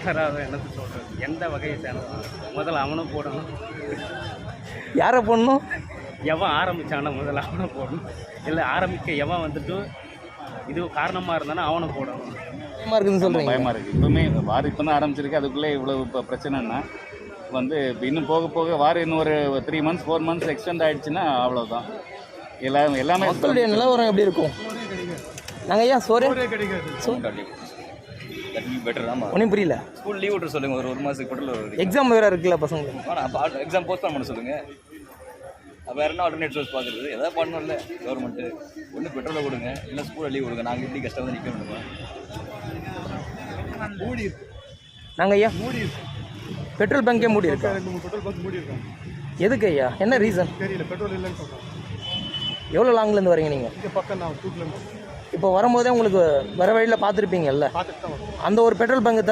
தொடராத என்னது சொல்கிறது, எந்த வகையை சேர்ந்தவன் முதல்ல அவனும் போடணும். யாரை போடணும்? எவன் ஆரம்பித்தானோ முதல்ல அவனை போடணும். இல்லை ஆரம்பிக்க எவன் வந்துட்டு இது காரணமாக இருந்தானோ அவனை போடணும். பயமாக இருக்குதுன்னு சொல்கிறீங்க? பயமாக இருக்குது. இப்போவுமே வார் இப்போ தான் ஆரம்பிச்சிருக்கு, அதுக்குள்ளே இவ்வளோ இப்போ பிரச்சனைன்னா வந்து இப்போ இன்னும் போக போக வார் இன்னும் ஒரு 3 months 4 months எக்ஸ்டெண்ட் ஆகிடுச்சுன்னா அவ்வளோதான். எல்லாமே மக்களுடைய நிலவரம் எப்படி இருக்கும்? நாங்கள் ஐயா சோறு பெட்டர். ஆமாம், ஒன்றும் புரியல. ஸ்கூல் லீவ் விட்டு சொல்லுங்கள், ஒரு மாதத்துக்கு பெட்டர். எக்ஸாம் வேறு இருக்குல்ல பசங்களுக்கு. அப்போ எக்ஸாம் போஸ்ட்பான் பண்ண சொல்லுங்கள். அப்போ வேறு என்ன ஆல்டர்னேட் சோர்ஸ் பார்க்குறது? எதாவது பண்ணணும்ல கவர்மெண்ட்டு. ஒன்று பெட்ரோலை கொடுங்க, இல்லை ஸ்கூலில் லீவ் கொடுங்க. நாங்கள் இப்படி கஷ்டம் வந்து நிற்க முடியுமா? நாங்கள் ஐயா பெட்ரோல் பங்கே மூடி இருக்கோம். பெட்ரோல் பங்க் மூடி இருக்காங்க. எதுக்கு ஐயா? என்ன ரீசன் தெரியல, பெட்ரோல் இல்லைன்னு சொல்கிறேன். எவ்வளோ லாங்லேருந்து வரீங்க நீங்கள்? இங்கே பக்கம் நான் 2 கிலோமீட்டர். இப்போ வரும்போதே உங்களுக்கு வர வழியில் பார்த்துருப்பீங்கல்ல, பார்த்துட்டு தான் வரும். அந்த ஒரு பெட்ரோல் பங்கு